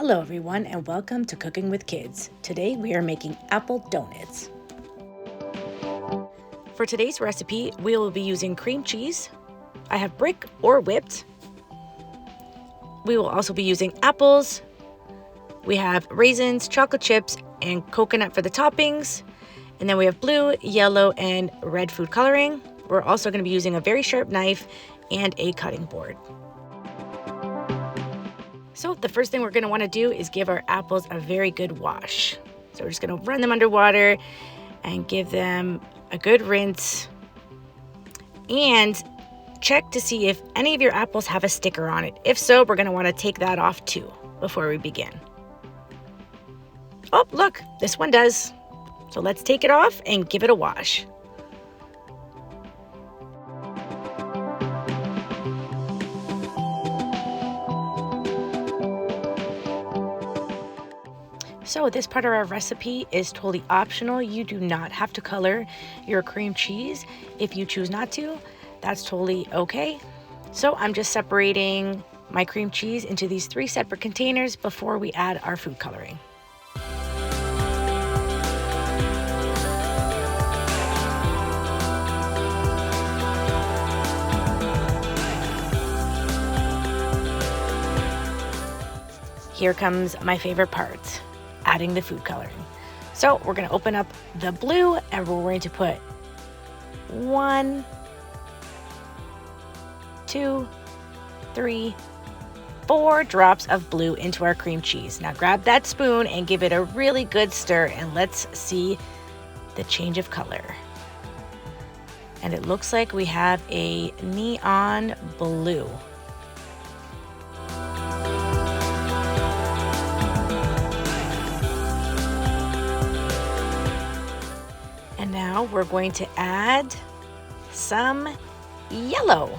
Hello everyone and welcome to Cooking with Kids. Today we are making apple donuts. For today's recipe, we will be using cream cheese. I have brick or whipped. We will also be using apples. We have raisins, chocolate chips, and coconut for the toppings. And then we have blue, yellow, and red food coloring. We're also going to be using a very sharp knife and a cutting board. So the first thing we're going to want to do is give our apples a very good wash. So we're just going to run them under water and give them a good rinse. And check to see if any of your apples have a sticker on it. If so, we're going to want to take that off too before we begin. Oh, look, this one does. So let's take it off and give it a wash. So this part of our recipe is totally optional. You do not have to color your cream cheese. If you choose not to, that's totally okay. So I'm just separating my cream cheese into these 3 separate containers before we add our food coloring. Here comes my favorite part. Adding the food coloring. So we're going to open up the blue and we're going to put 1, 2, 3, 4 drops of blue into our cream cheese. Now grab that spoon and give it a really good stir and let's see the change of color. And it looks like we have a neon blue. Now we're going to add some yellow.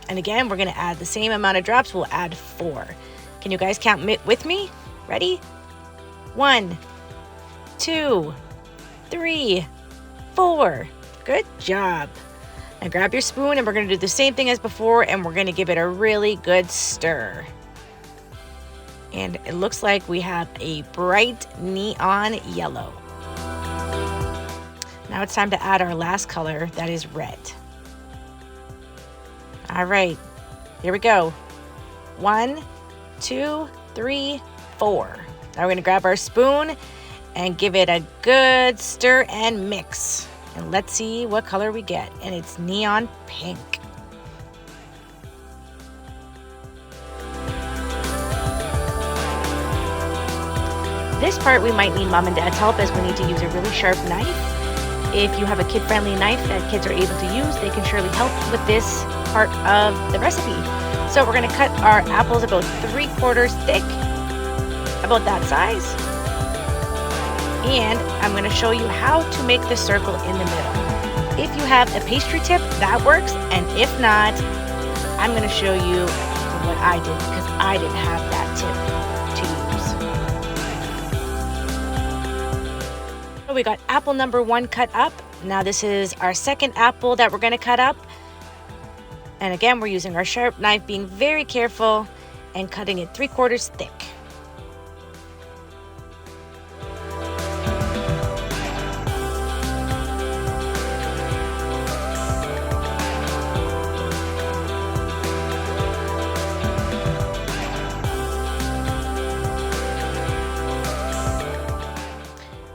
And again, we're going to add the same amount of drops. We'll add 4. Can you guys count with me? Ready? 1, 2, 3, 4. Good job. Now grab your spoon and we're going to do the same thing as before and we're going to give it a really good stir. And it looks like we have a bright neon yellow. Now it's time to add our last color, that is red. All right, here we go. 1, 2, 3, 4. Now we're gonna grab our spoon and give it a good stir and mix. And let's see what color we get. And it's neon pink. This part we might need Mom and Dad's help as we need to use a really sharp knife. If you have a kid-friendly knife that kids are able to use, they can surely help with this part of the recipe. So we're going to cut our apples about 3/4 thick, about that size. And I'm going to show you how to make the circle in the middle. If you have a pastry tip, that works. And if not, I'm going to show you what I did because I didn't have that tip to use. We got apple number 1 cut up. Now this is our second apple that we're going to cut up. And again, we're using our sharp knife, being very careful and cutting it 3/4 thick.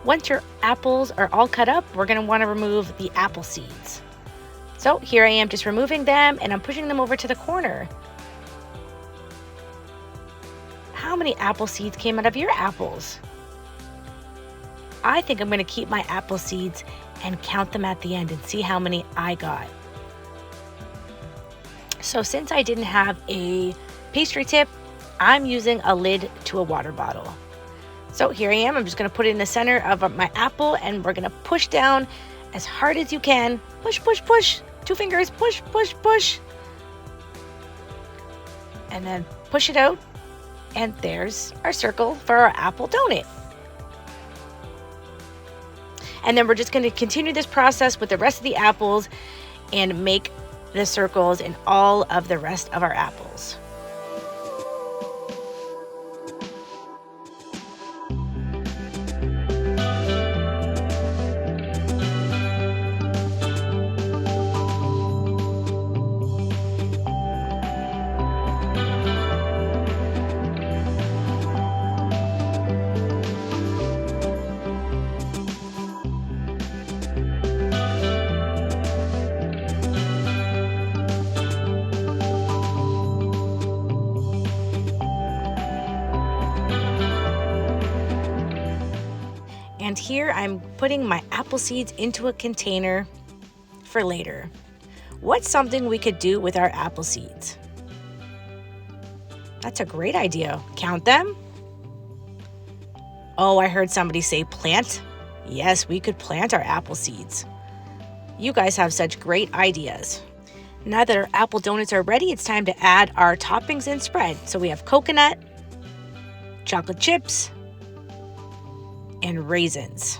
Once your apples are all cut up, we're going to want to remove the apple seeds. So here I am just removing them and I'm pushing them over to the corner. How many apple seeds came out of your apples? I think I'm going to keep my apple seeds and count them at the end and see how many I got. So since I didn't have a pastry tip, I'm using a lid to a water bottle. So here I am, I'm just going to put it in the center of my apple and we're going to push down as hard as you can. Push, push, push. 2 fingers, push, push, push. And then push it out. And there's our circle for our apple donut. And then we're just going to continue this process with the rest of the apples and make the circles in all of the rest of our apples. And here I'm putting my apple seeds into a container for later. What's something we could do with our apple seeds? That's a great idea. Count them. Oh, I heard somebody say plant. Yes, we could plant our apple seeds. You guys have such great ideas. Now that our apple donuts are ready, it's time to add our toppings and spread. So we have coconut, chocolate chips, and raisins.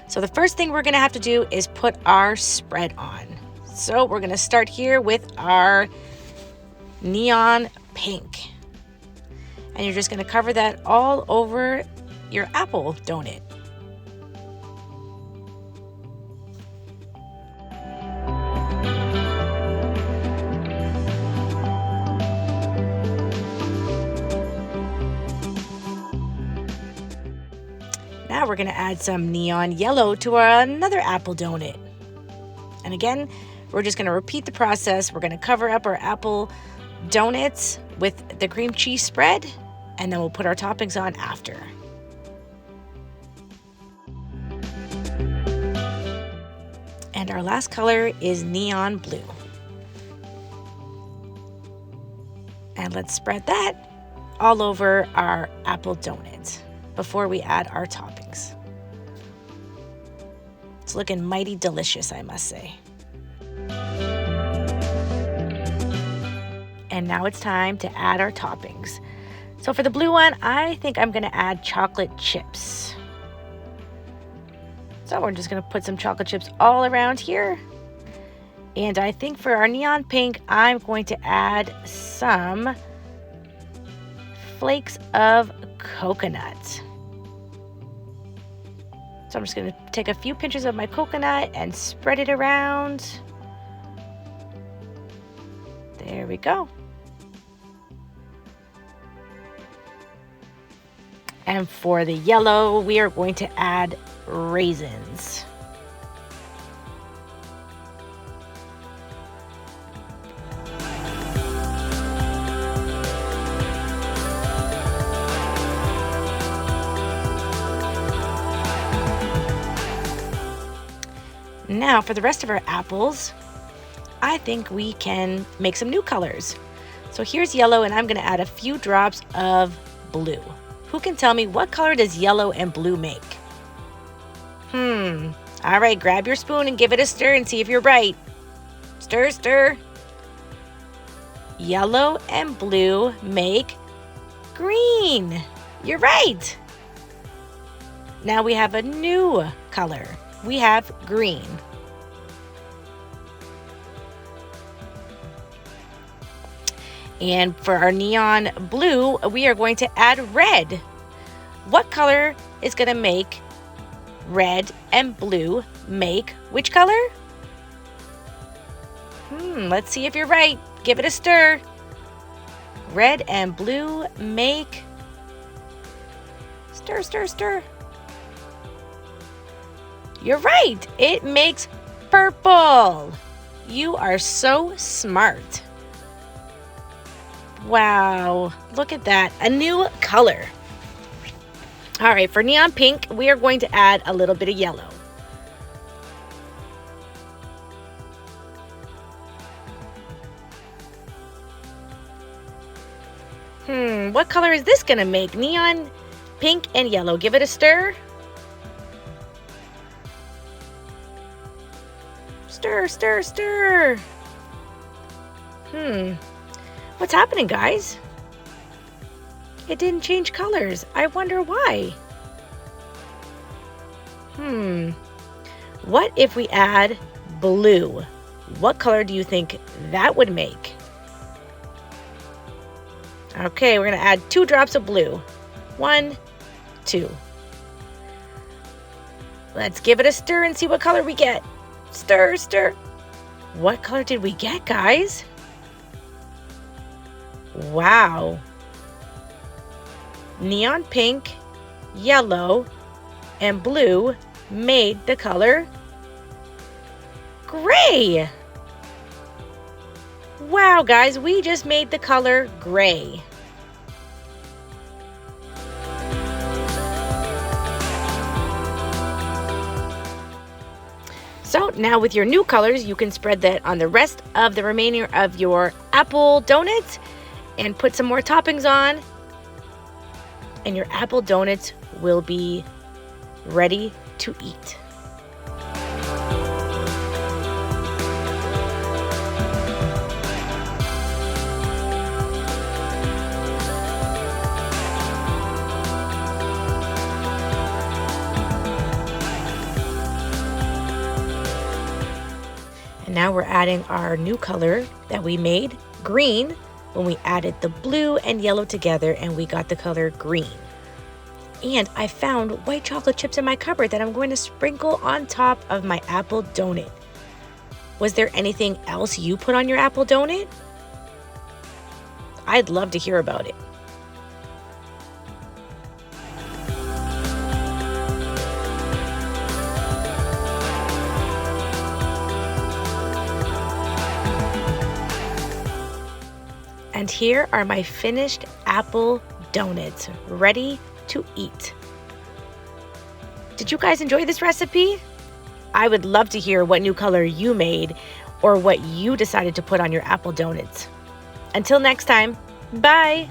So the first thing we're gonna have to do is put our spread on. So we're gonna start here with our neon pink. And you're just gonna cover that all over your apple donut. Now we're gonna add some neon yellow to another apple donut. And again, we're just gonna repeat the process. We're gonna cover up our apple donuts with the cream cheese spread, and then we'll put our toppings on after. And our last color is neon blue. And let's spread that all over our apple donut before we add our toppings. It's looking mighty delicious, I must say. And now it's time to add our toppings. So for the blue one, I think I'm gonna add chocolate chips. So we're just gonna put some chocolate chips all around here. And I think for our neon pink, I'm going to add some flakes of coconut. So I'm just gonna take a few pinches of my coconut and spread it around. There we go. And for the yellow, we are going to add raisins. Now for the rest of our apples, I think we can make some new colors. So here's yellow, and I'm gonna add a few drops of blue. Who can tell me what color does yellow and blue make? All right, grab your spoon and give it a stir and see if you're right. Stir, stir. Yellow and blue make green. You're right. Now we have a new color. We have green. And for our neon blue, we are going to add red. What color is going to make red and blue make which color? Let's see if you're right. Give it a stir. Red and blue make... Stir, stir, stir. You're right. It makes purple. You are so smart. Wow, look at that, a new color. All right, for neon pink, we are going to add a little bit of yellow. What color is this gonna make? Neon pink and yellow. Give it a stir. Stir, stir, stir. What's happening, guys? It didn't change colors. I wonder why. What if we add blue? What color do you think that would make? Okay, we're gonna add 2 drops of blue. 1, 2. Let's give it a stir and see what color we get. Stir, stir. What color did we get, guys? Wow. Neon pink, yellow, and blue made the color gray. Wow, guys, we just made the color gray. So now with your new colors, you can spread that on the rest of the remainder of your apple donuts and put some more toppings on. And your apple donuts will be ready to eat. And now we're adding our new color that we made, green, when we added the blue and yellow together and we got the color green. And I found white chocolate chips in my cupboard that I'm going to sprinkle on top of my apple donut. Was there anything else you put on your apple donut? I'd love to hear about it. And here are my finished apple donuts, ready to eat. Did you guys enjoy this recipe? I would love to hear what new color you made or what you decided to put on your apple donuts. Until next time, bye!